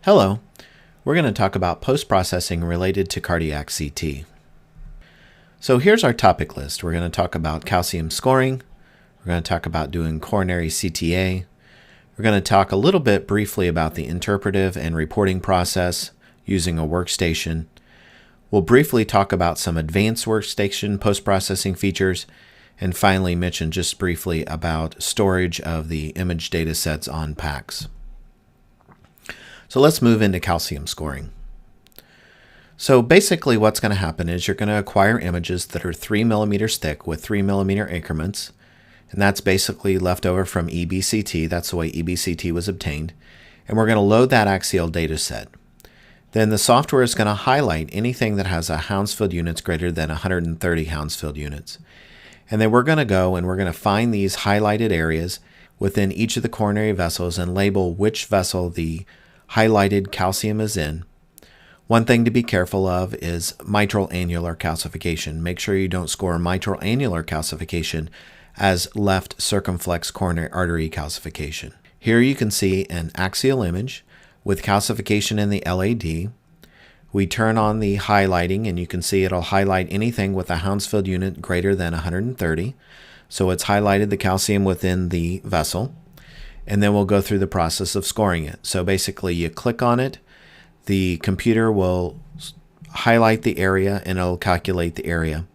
Hello, we're going to talk about post-processing related to cardiac CT. So here's our topic list. We're going to talk about calcium scoring. We're going to talk about doing coronary CTA. We're going to talk a little bit briefly about the interpretive and reporting process using a workstation. We'll briefly talk about some advanced workstation post-processing features, and finally mention just briefly about storage of the image data sets on PACS. So let's move into calcium scoring. So basically what's going to happen is you're going to acquire images that are 3 millimeters thick with 3 millimeter increments, and that's basically left over from EBCT. That's the way EBCT was obtained. And we're going to load that axial data set. Then the software is going to highlight anything that has a Hounsfield units greater than 130 Hounsfield units. And then we're going to go and we're going to find these highlighted areas within each of the coronary vessels and label which vessel the highlighted calcium is in. One thing to be careful of is mitral annular calcification. Make sure you don't score mitral annular calcification as left circumflex coronary artery calcification. Here you can see an axial image with calcification in the LAD. We turn on the highlighting and you can see it'll highlight anything with a Hounsfield unit greater than 130. So it's highlighted the calcium within the vessel. And then we'll go through the process of scoring it. So basically you click on it, the computer will highlight the area and it'll calculate the area.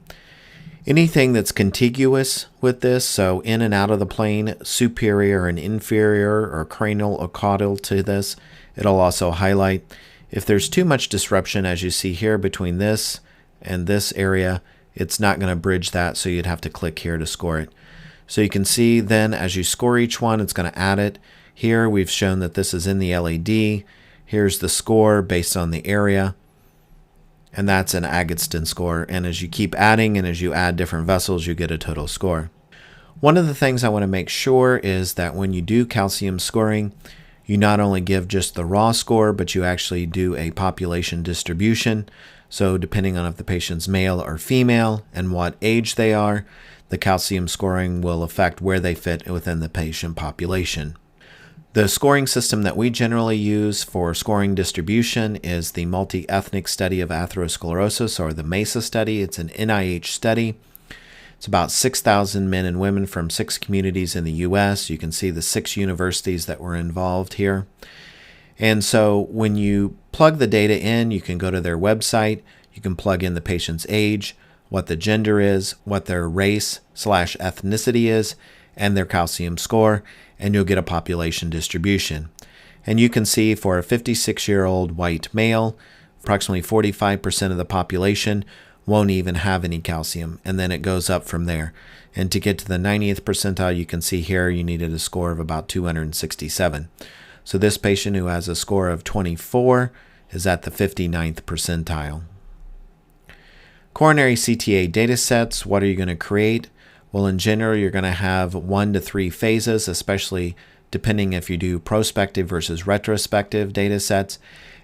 Anything that's contiguous with this, so in and out of the plane, superior and inferior or cranial or caudal to this, it'll also highlight. If there's too much disruption, as you see here, between this and this area, it's not going to bridge that, so you'd have to click here to score it. So you can see then as you score each one, it's going to add it. Here we've shown that this is in the LAD. Here's the score based on the area. And that's an Agatston score. And as you keep adding and as you add different vessels, you get a total score. One of the things I want to make sure is that when you do calcium scoring, you not only give just the raw score, but you actually do a population distribution. So depending on if the patient's male or female and what age they are, the calcium scoring will affect where they fit within the patient population. The scoring system that we generally use for scoring distribution is the Multi-Ethnic Study of Atherosclerosis, or the MESA study. It's an NIH study. It's about 6,000 men and women from 6 communities in the U.S. You can see the 6 universities that were involved here. And so when you plug the data in, you can go to their website. You can plug in the patient's age, what the gender is, what their race/ethnicity is, and their calcium score, and you'll get a population distribution. And you can see for a 56-year-old white male, approximately 45% of the population won't even have any calcium, and then it goes up from there. And to get to the 90th percentile, you can see here you needed a score of about 267. So this patient who has a score of 24 is at the 59th percentile. Coronary CTA data sets, what are you going to create? Well, in general, you're going to have 1 to 3 phases, especially depending if you do prospective versus retrospective data sets.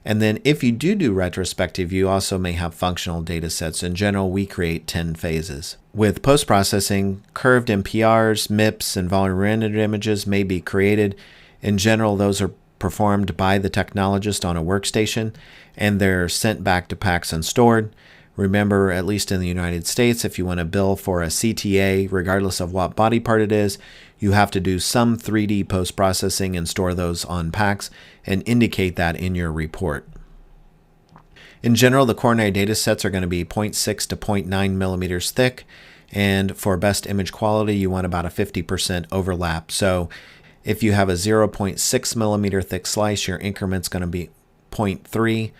And then if you do retrospective, you also may have functional data sets. In general, we create 10 phases. With post-processing, curved MPRs, MIPS, and volume rendered images may be created. In general, those are performed by the technologist on a workstation, and they're sent back to PACS and stored. Remember, at least in the United States, if you want to bill for a CTA, regardless of what body part it is, you have to do some 3D post-processing and store those on PACS and indicate that in your report. In general, the coronary data sets are going to be 0.6 to 0.9 millimeters thick, and for best image quality, you want about a 50% overlap. So if you have a 0.6 millimeter thick slice, your increment's going to be 0.3.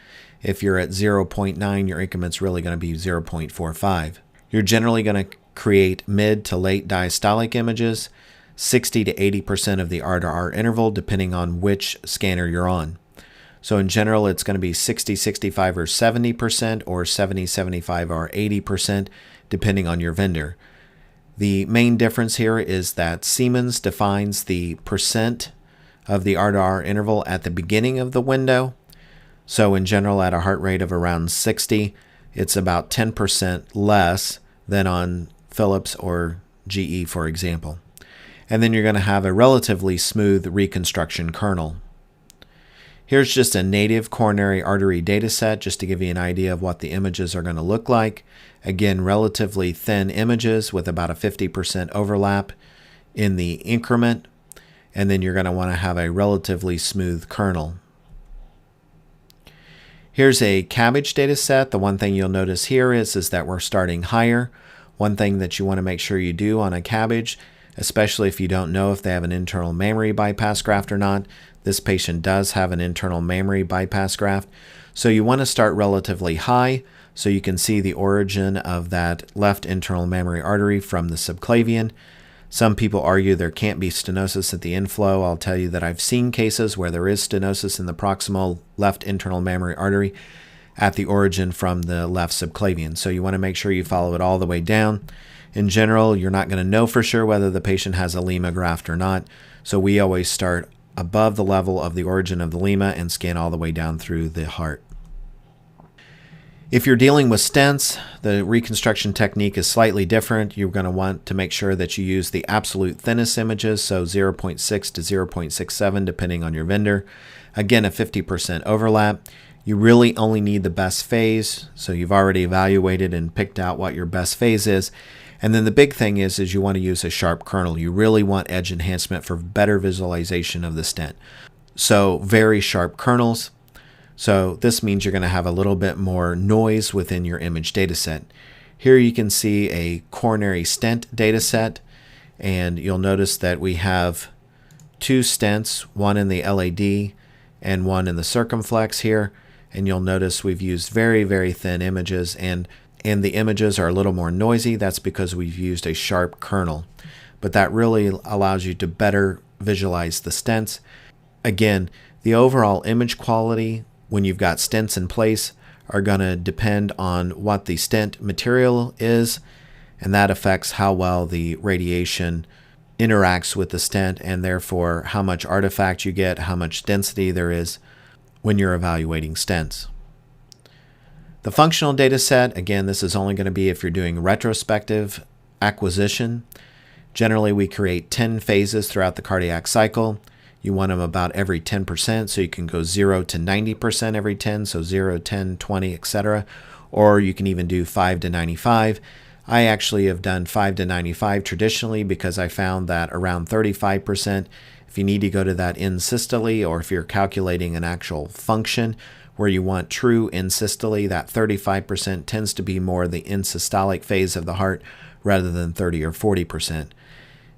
If you're at 0.9, your increment's really going to be 0.45. You're generally going to create mid to late diastolic images, 60 to 80% of the R-to-R interval, depending on which scanner you're on. So in general, it's going to be 60, 65, or 70%, or 70, 75, or 80%, depending on your vendor. The main difference here is that Siemens defines the percent of the R-to-R interval at the beginning of the window. So in general, at a heart rate of around 60, it's about 10% less than on Philips or GE, for example. And then you're going to have a relatively smooth reconstruction kernel. Here's just a native coronary artery data set just to give you an idea of what the images are going to look like. Again, relatively thin images with about a 50% overlap in the increment, and then you're going to want to have a relatively smooth kernel. Here's a CABG data set. The one thing you'll notice here is that we're starting higher. One thing that you want to make sure you do on a CABG, especially if you don't know if they have an internal mammary bypass graft or not. This patient does have an internal mammary bypass graft. So you want to start relatively high so you can see the origin of that left internal mammary artery from the subclavian. Some people argue there can't be stenosis at the inflow. I'll tell you that I've seen cases where there is stenosis in the proximal left internal mammary artery at the origin from the left subclavian. So you want to make sure you follow it all the way down. In general, you're not going to know for sure whether the patient has a Lima graft or not. So we always start above the level of the origin of the Lima and scan all the way down through the heart. If you're dealing with stents, the reconstruction technique is slightly different. You're going to want to make sure that you use the absolute thinnest images, so 0.6 to 0.67 depending on your vendor. Again, a 50% overlap. You really only need the best phase, so you've already evaluated and picked out what your best phase is. And then the big thing is you want to use a sharp kernel. You really want edge enhancement for better visualization of the stent. So very sharp kernels. So this means you're going to have a little bit more noise within your image data set. Here you can see a coronary stent data set, and you'll notice that we have two stents, one in the LAD and one in the circumflex here. And you'll notice we've used very, very thin images, and the images are a little more noisy. That's because we've used a sharp kernel. But that really allows you to better visualize the stents. Again, the overall image quality when you've got stents in place are going to depend on what the stent material is, and that affects how well the radiation interacts with the stent, and therefore how much artifact you get, how much density there is when you're evaluating stents. The functional data set, again, this is only going to be if you're doing retrospective acquisition. Generally, we create 10 phases throughout the cardiac cycle. You want them about every 10%, so you can go 0 to 90% every 10, so 0, 10, 20, etc. Or you can even do 5 to 95. I actually have done 5 to 95 traditionally because I found that around 35%, if you need to go to that end systole, or if you're calculating an actual function where you want true end systole, that 35% tends to be more the end systolic phase of the heart rather than 30 or 40%.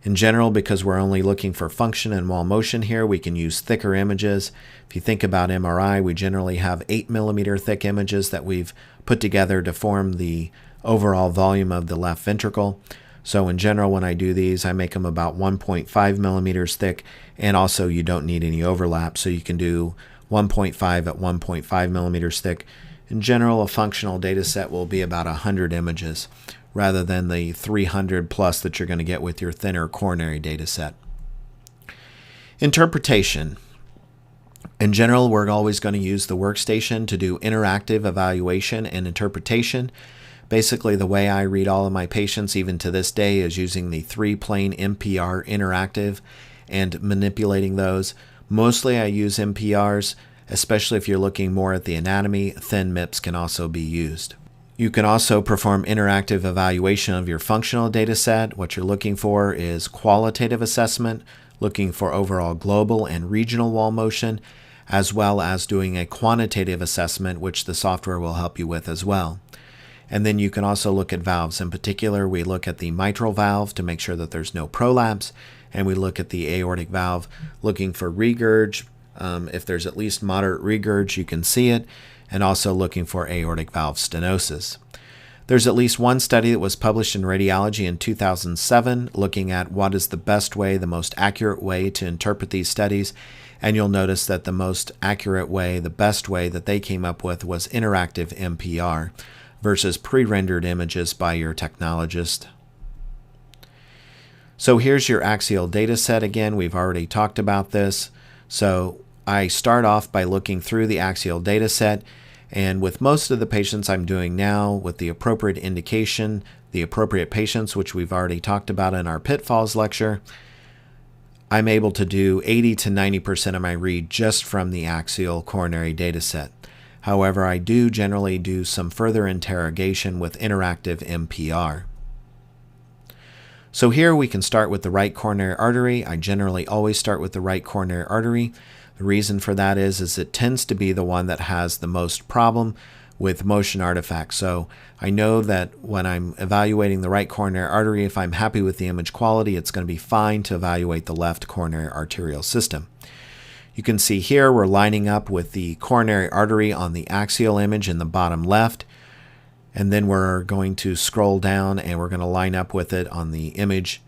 In general, because we're only looking for function and wall motion here, we can use thicker images. If you think about MRI, we generally have 8 millimeter thick images that we've put together to form the overall volume of the left ventricle. So in general, when I do these, I make them about 1.5 millimeters thick, and also you don't need any overlap, so you can do 1.5 at 1.5 millimeters thick. In general, a functional data set will be about 100 images, rather than the 300 plus that you're going to get with your thinner coronary data set. Interpretation. In general, we're always going to use the workstation to do interactive evaluation and interpretation. Basically, the way I read all of my patients, even to this day, is using the 3-plane MPR interactive and manipulating those. Mostly I use MPRs, especially if you're looking more at the anatomy. Thin MIPS can also be used. You can also perform interactive evaluation of your functional data set. What you're looking for is qualitative assessment, looking for overall global and regional wall motion, as well as doing a quantitative assessment, which the software will help you with as well. And then you can also look at valves. In particular, we look at the mitral valve to make sure that there's no prolapse, and we look at the aortic valve, looking for regurg. If there's at least moderate regurg, you can see it, and also looking for aortic valve stenosis. There's at least one study that was published in Radiology in 2007 looking at what is the best way, the most accurate way to interpret these studies, and you'll notice that the most accurate way, the best way that they came up with was interactive MPR versus pre-rendered images by your technologist. So here's your axial data set again. We've already talked about this. So I start off by looking through the axial data set, and with most of the patients I'm doing now with the appropriate indication, the appropriate patients, which we've already talked about in our pitfalls lecture, I'm able to do 80 to 90% of my read just from the axial coronary data set. However, I do generally do some further interrogation with interactive MPR. So here we can start with the right coronary artery. I generally always start with the right coronary artery. The reason for that is it tends to be the one that has the most problem with motion artifacts. So I know that when I'm evaluating the right coronary artery, if I'm happy with the image quality, it's going to be fine to evaluate the left coronary arterial system. You can see here we're lining up with the coronary artery on the axial image in the bottom left, and then we're going to scroll down and we're going to line up with it on the image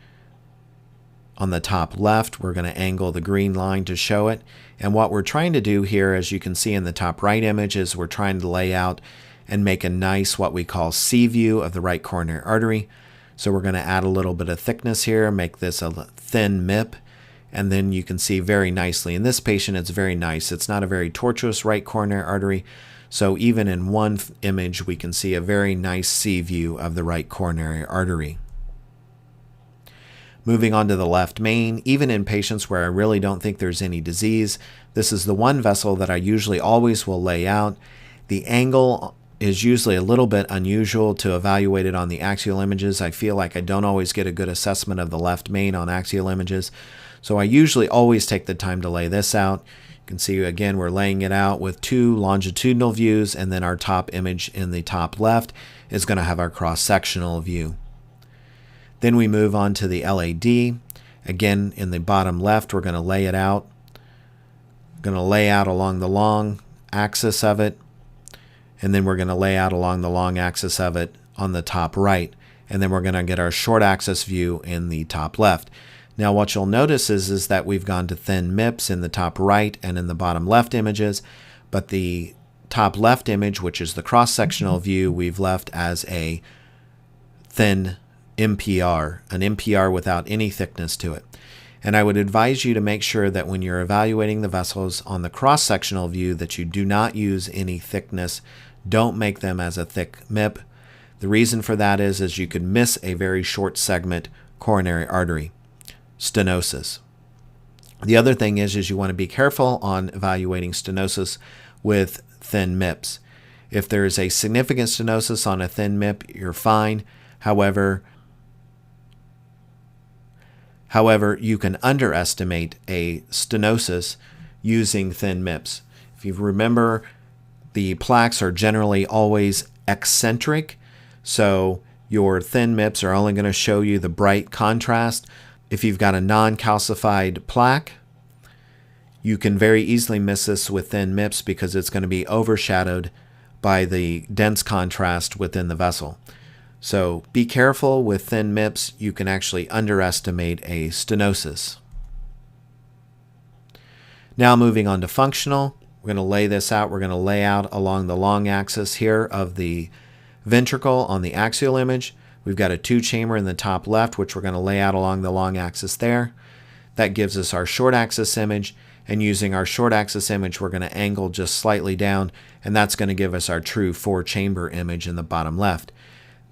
on the top left. We're going to angle the green line to show it. And what we're trying to do here, as you can see in the top right image, is we're trying to lay out and make a nice what we call C view of the right coronary artery. So we're going to add a little bit of thickness here, make this a thin MIP, and then you can see very nicely. In this patient, it's very nice. It's not a very tortuous right coronary artery. So even in one image, we can see a very nice C view of the right coronary artery. Moving on to the left main, even in patients where I really don't think there's any disease, this is the one vessel that I usually always will lay out. The angle is usually a little bit unusual to evaluate it on the axial images. I feel like I don't always get a good assessment of the left main on axial images. So I usually always take the time to lay this out. You can see again we're laying it out with two longitudinal views, and then our top image in the top left is going to have our cross-sectional view. Then we move on to the LAD. Again, in the bottom left, we're going to lay it out. We're going to lay out along the long axis of it, and then we're going to lay out along the long axis of it on the top right, and then we're going to get our short axis view in the top left. Now what you'll notice is that we've gone to thin MIPS in the top right and in the bottom left images, but the top left image, which is the cross-sectional view, we've left as a thin MPR, an MPR without any thickness to it. And I would advise you to make sure that when you're evaluating the vessels on the cross-sectional view that you do not use any thickness. Don't make them as a thick MIP. The reason for that is you could miss a very short segment coronary artery, stenosis. The other thing is you want to be careful on evaluating stenosis with thin MIPS. If there is a significant stenosis on a thin MIP, you're fine. However, you can underestimate a stenosis using thin MIPS. If you remember, the plaques are generally always eccentric, so your thin MIPS are only going to show you the bright contrast. If you've got a non-calcified plaque, you can very easily miss this with thin MIPS because it's going to be overshadowed by the dense contrast within the vessel. So be careful with thin MIPS. You can actually underestimate a stenosis. Now moving on to functional, we're going to lay this out. We're going to lay out along the long axis here of the ventricle on the axial image. We've got a 2-chamber in the top left, which we're going to lay out along the long axis there. That gives us our short axis image, and using our short axis image, we're going to angle just slightly down, and that's going to give us our true 4-chamber image in the bottom left.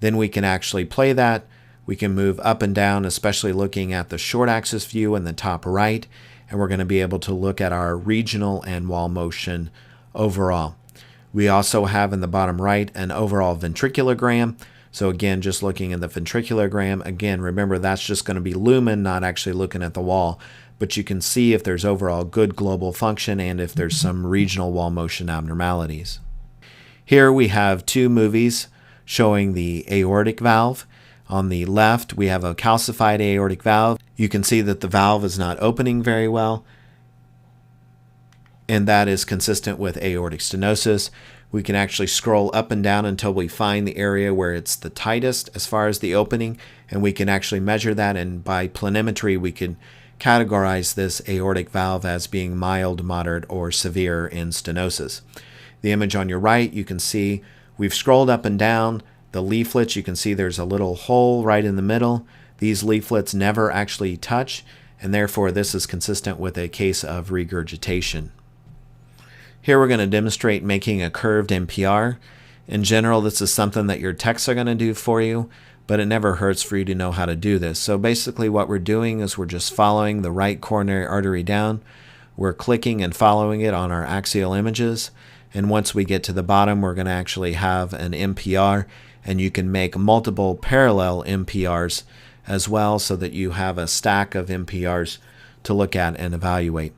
Then we can actually play that. We can move up and down, especially looking at the short axis view in the top right, and we're going to be able to look at our regional and wall motion overall. We also have in the bottom right an overall ventriculogram. So again, just looking at the ventriculogram, again, remember that's just going to be lumen, not actually looking at the wall, but you can see if there's overall good global function and if there's some regional wall motion abnormalities. Here we have 2 movies showing the aortic valve. On the left, we have a calcified aortic valve. You can see that the valve is not opening very well, and that is consistent with aortic stenosis. We can actually scroll up and down until we find the area where it's the tightest as far as the opening, and we can actually measure that, and by planimetry we can categorize this aortic valve as being mild, moderate, or severe in stenosis. The image on your right, you can see we've scrolled up and down the leaflets. You can see there's a little hole right in the middle. These leaflets never actually touch, and therefore this is consistent with a case of regurgitation. Here we're going to demonstrate making a curved MPR. In general, this is something that your techs are going to do for you, but it never hurts for you to know how to do this. So basically what we're doing is we're just following the right coronary artery down. We're clicking and following it on our axial images. And once we get to the bottom, we're going to actually have an MPR, and you can make multiple parallel MPRs as well so that you have a stack of MPRs to look at and evaluate.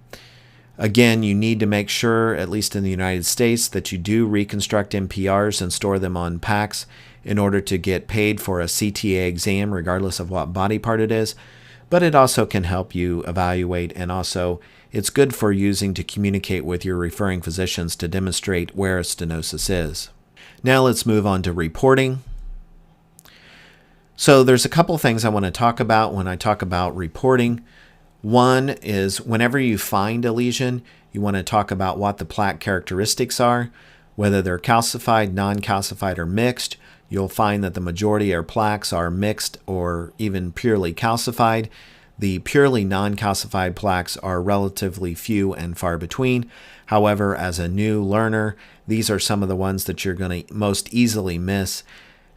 Again, you need to make sure, at least in the United States, that you do reconstruct MPRs and store them on PACS in order to get paid for a CTA exam, regardless of what body part it is. But it also can help you evaluate, and also it's good for using to communicate with your referring physicians to demonstrate where a stenosis is. Now let's move on to reporting. So there's a couple things I want to talk about when I talk about reporting. One is whenever you find a lesion, you want to talk about what the plaque characteristics are, whether they're calcified, non-calcified, or mixed. You'll find that the majority of plaques are mixed or even purely calcified. The purely non-calcified plaques are relatively few and far between. However, as a new learner, these are some of the ones that you're going to most easily miss.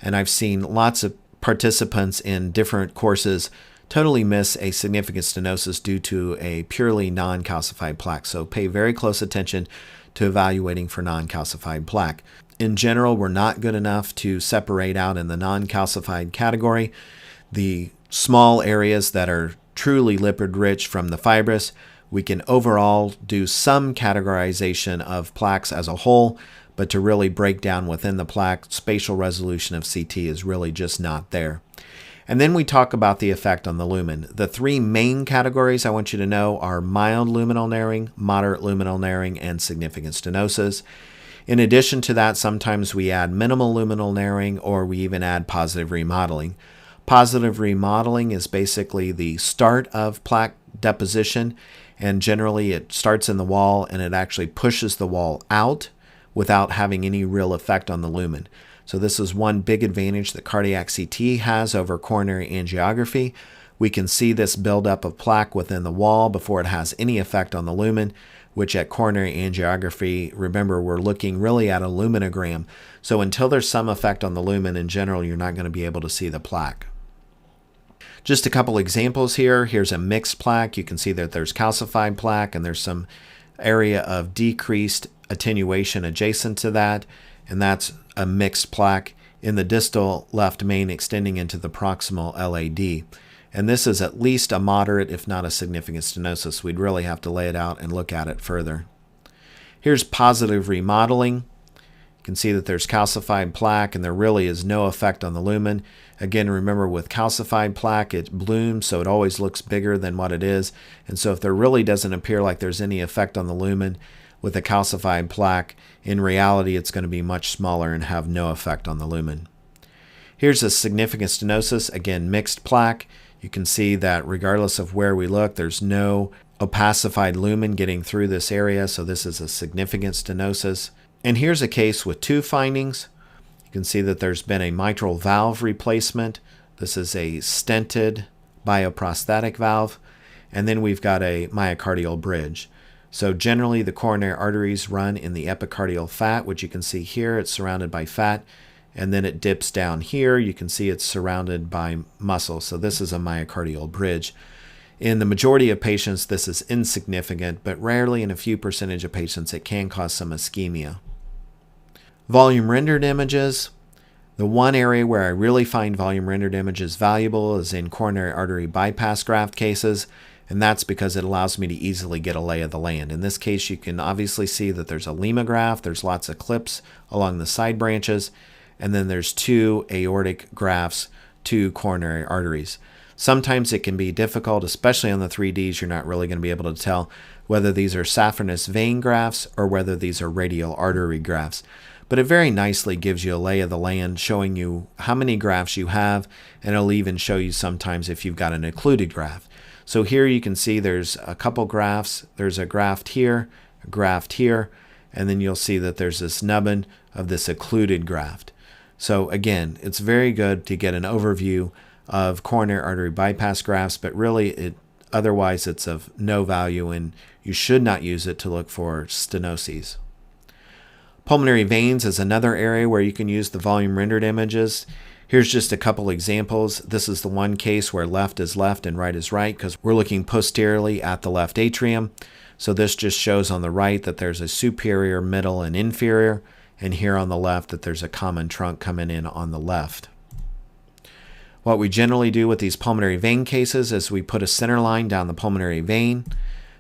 And I've seen lots of participants in different courses totally miss a significant stenosis due to a purely non-calcified plaque. So pay very close attention to evaluating for non-calcified plaque. In general, we're not good enough to separate out in the non-calcified category the small areas that are truly lipid rich from the fibrous. We can overall do some categorization of plaques as a whole, but to really break down within the plaque, spatial resolution of CT is really just not there. And then we talk about the effect on the lumen. The three main categories I want you to know are mild luminal narrowing, moderate luminal narrowing, and significant stenosis. In addition to that, sometimes we add minimal luminal narrowing, or we even add positive remodeling. Positive remodeling is basically the start of plaque deposition, and generally it starts in the wall and it actually pushes the wall out without having any real effect on the lumen. So this is one big advantage that cardiac CT has over coronary angiography. We can see this buildup of plaque within the wall before it has any effect on the lumen, which at coronary angiography, remember, we're looking really at a luminogram. So until there's some effect on the lumen, in general, you're not going to be able to see the plaque. Just a couple examples here. Here's a mixed plaque. You can see that there's calcified plaque and there's some area of decreased attenuation adjacent to that, and that's a mixed plaque in the distal left main extending into the proximal LAD. And this is at least a moderate, if not a significant stenosis. We'd really have to lay it out and look at it further. Here's positive remodeling. You can see that there's calcified plaque and there really is no effect on the lumen. Again, remember with calcified plaque, it blooms, so it always looks bigger than what it is. And so if there really doesn't appear like there's any effect on the lumen with a calcified plaque, in reality it's going to be much smaller and have no effect on the lumen. Here's a significant stenosis, again mixed plaque. You can see that regardless of where we look, there's no opacified lumen getting through this area, so this is a significant stenosis. And here's a case with two findings. You can see that there's been a mitral valve replacement. This is a stented bioprosthetic valve. And then we've got a myocardial bridge. So generally the coronary arteries run in the epicardial fat, which you can see here. It's surrounded by fat. And then it dips down here. You can see it's surrounded by muscle. So this is a myocardial bridge. In the majority of patients, this is insignificant, but rarely in a few percentage of patients, it can cause some ischemia. Volume rendered images. The one area where I really find volume rendered images valuable is in coronary artery bypass graft cases, and that's because it allows me to easily get a lay of the land. In this case, you can obviously see that there's a Lima graft, there's lots of clips along the side branches, and then there's two aortic grafts, two coronary arteries. Sometimes it can be difficult, especially on the 3Ds, you're not really going to be able to tell whether these are saphenous vein grafts or whether these are radial artery grafts. But it very nicely gives you a lay of the land, showing you how many grafts you have, and it'll even show you sometimes if you've got an occluded graft. So here you can see there's a couple grafts. There's a graft here, and then you'll see that there's this nubbin of this occluded graft. So again, it's very good to get an overview of coronary artery bypass grafts, but really otherwise it's of no value, and you should not use it to look for stenoses. Pulmonary veins is another area where you can use the volume rendered images. Here's just a couple examples. This is the one case where left is left and right is right because we're looking posteriorly at the left atrium. So this just shows on the right that there's a superior, middle, and inferior, and here on the left that there's a common trunk coming in on the left. What we generally do with these pulmonary vein cases is we put a center line down the pulmonary vein.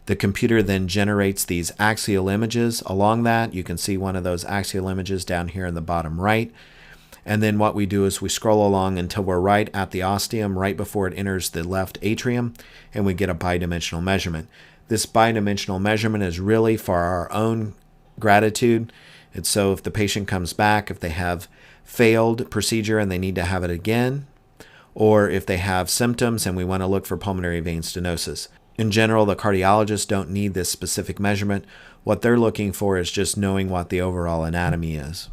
The computer then generates these axial images along that. You can see one of those axial images down here in the bottom right. And then what we do is we scroll along until we're right at the ostium, right before it enters the left atrium, and we get a bidimensional measurement. This bidimensional measurement is really for our own gratitude. It's so if the patient comes back, if they have failed procedure and they need to have it again, or if they have symptoms and we want to look for pulmonary vein stenosis. In general, the cardiologists don't need this specific measurement. What they're looking for is just knowing what the overall anatomy is.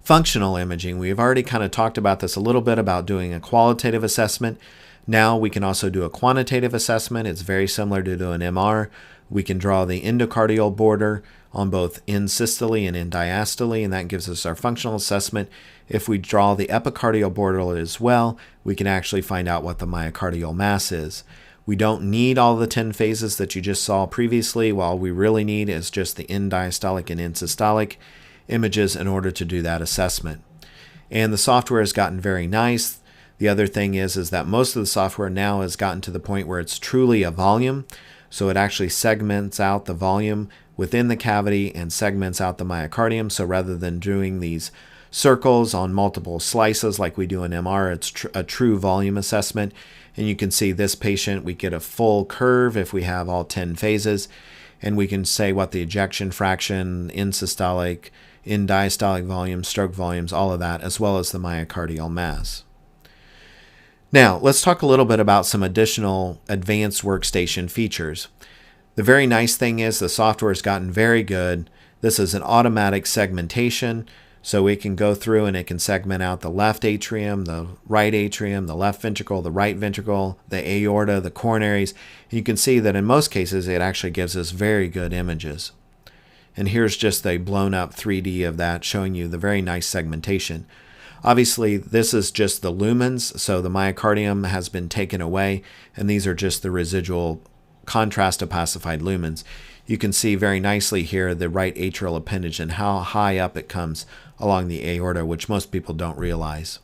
Functional imaging. We've already kind of talked about this a little bit about doing a qualitative assessment. Now we can also do a quantitative assessment. It's very similar to do an MR. We can draw the endocardial border on both in systole and in diastole, and that gives us our functional assessment. If we draw the epicardial border as well, we can actually find out what the myocardial mass is. We don't need all the 10 phases that you just saw previously. All we really need is just the end diastolic and end systolic images in order to do that assessment. And the software has gotten very nice. The other thing is that most of the software now has gotten to the point where it's truly a volume. So it actually segments out the volume within the cavity and segments out the myocardium. So rather than doing these circles on multiple slices like we do in MR, it's a true volume assessment. And you can see this patient, we get a full curve if we have all 10 phases. And we can say what the ejection fraction, end systolic, in diastolic volume, stroke volumes, all of that, as well as the myocardial mass. Now, let's talk a little bit about some additional advanced workstation features. The very nice thing is the software has gotten very good. This is an automatic segmentation, so we can go through and it can segment out the left atrium, the right atrium, the left ventricle, the right ventricle, the aorta, the coronaries. And you can see that in most cases it actually gives us very good images. And here's just a blown up 3D of that showing you the very nice segmentation. Obviously, this is just the lumens, so the myocardium has been taken away, and these are just the residual contrast opacified lumens. You can see very nicely here the right atrial appendage and how high up it comes along the aorta, which most people don't realize.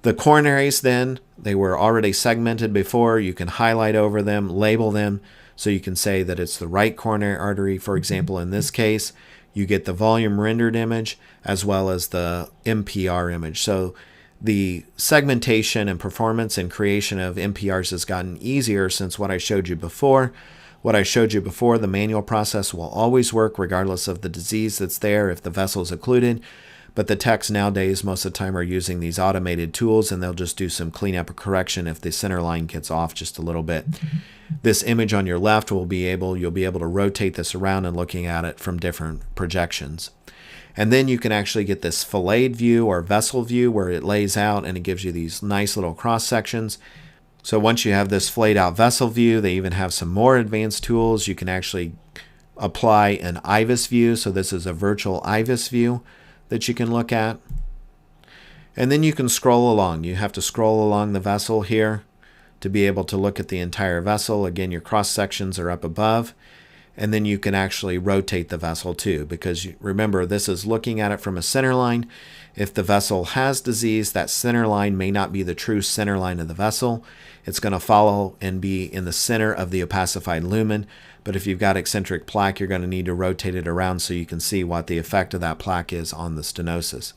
The coronaries then, they were already segmented before. You can highlight over them, label them, so you can say that it's the right coronary artery. For example, in this case, you get the volume rendered image as well as the MPR image. So the segmentation and performance and creation of MPRs has gotten easier since what I showed you before. What I showed you before, the manual process will always work regardless of the disease that's there if the vessel is occluded. But the techs nowadays, most of the time, are using these automated tools, and they'll just do some cleanup or correction if the center line gets off just a little bit. This image on your left you'll be able to rotate this around and looking at it from different projections. And then you can actually get this filleted view or vessel view where it lays out and it gives you these nice little cross sections. So once you have this flayed out vessel view, they even have some more advanced tools. You can actually apply an IVUS view. So this is a virtual IVUS view that you can look at. And then you can scroll along. You have to scroll along the vessel here to be able to look at the entire vessel. Again, your cross sections are up above. And then you can actually rotate the vessel too, because remember, this is looking at it from a center line. If the vessel has disease, that center line may not be the true center line of the vessel. It's going to follow and be in the center of the opacified lumen. But if you've got eccentric plaque, you're going to need to rotate it around so you can see what the effect of that plaque is on the stenosis.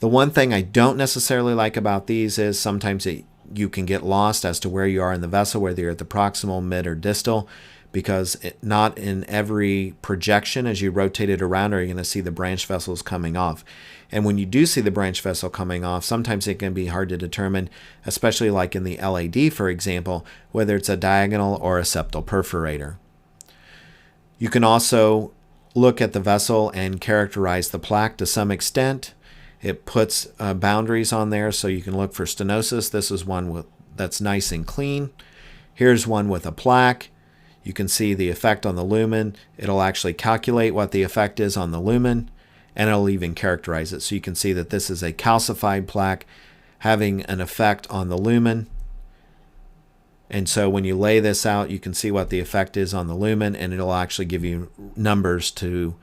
The one thing I don't necessarily like about these is sometimes you can get lost as to where you are in the vessel, whether you're at the proximal, mid, or distal, because not in every projection as you rotate it around are you going to see the branch vessels coming off. And when you do see the branch vessel coming off, sometimes it can be hard to determine, especially like in the LAD, for example, whether it's a diagonal or a septal perforator. You can also look at the vessel and characterize the plaque to some extent. It puts boundaries on there so you can look for stenosis. This is one that's nice and clean. Here's one with a plaque. You can see the effect on the lumen. It'll actually calculate what the effect is on the lumen. and it'll even characterize it. So you can see that this is a calcified plaque having an effect on the lumen. And so when you lay this out, you can see what the effect is on the lumen, and it'll actually give you numbers to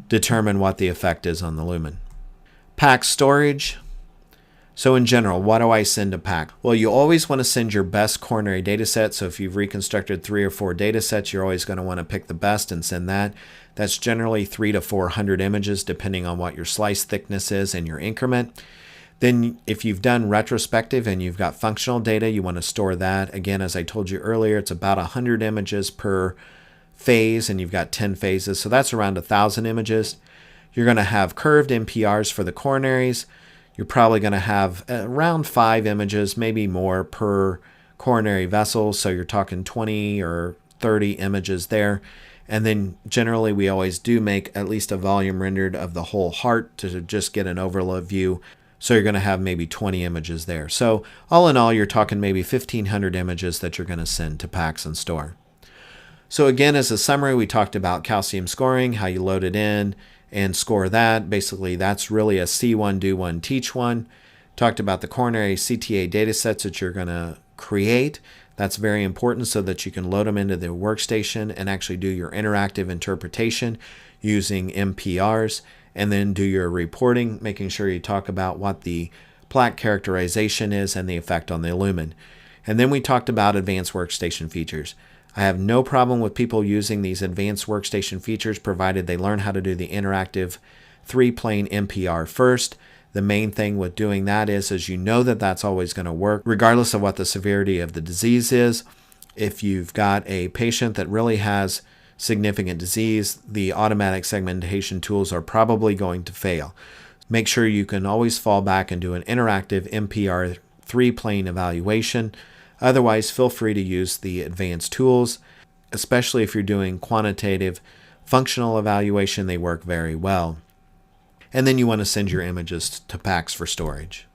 determine what the effect is on the lumen. PACS storage. So in general, what do I send to PACS? Well, you always want to send your best coronary data set. So if you've reconstructed 3 or 4 data sets, you're always going to want to pick the best and send that. That's generally 300 to 400 images, depending on what your slice thickness is and your increment. Then if you've done retrospective and you've got functional data, you want to store that. Again, as I told you earlier, it's about 100 images per phase, and you've got 10 phases. So that's around 1,000 images. You're going to have curved MPRs for the coronaries. You're probably going to have around 5 images, maybe more, per coronary vessel. So you're talking 20 or 30 images there. And then generally we always do make at least a volume rendered of the whole heart to just get an overload view. So you're going to have maybe 20 images there. So all in all, you're talking maybe 1,500 images that you're going to send to PACS and store. So again, as a summary, we talked about calcium scoring, how you load it in and score that. Basically, that's really a see one, do one, teach one. Talked about the coronary CTA data sets that you're going to create. That's very important so that you can load them into the workstation and actually do your interactive interpretation using MPRs, and then do your reporting, making sure you talk about what the plaque characterization is and the effect on the lumen. And then we talked about advanced workstation features. I have no problem with people using these advanced workstation features provided they learn how to do the interactive 3-plane MPR first. The main thing with doing that is you know that that's always going to work regardless of what the severity of the disease is. If you've got a patient that really has significant disease, the automatic segmentation tools are probably going to fail. Make sure you can always fall back and do an interactive MPR 3-plane evaluation. Otherwise, feel free to use the advanced tools, especially if you're doing quantitative functional evaluation. They work very well. And then you want to send your images to PACS for storage.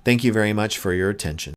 Thank you very much for your attention.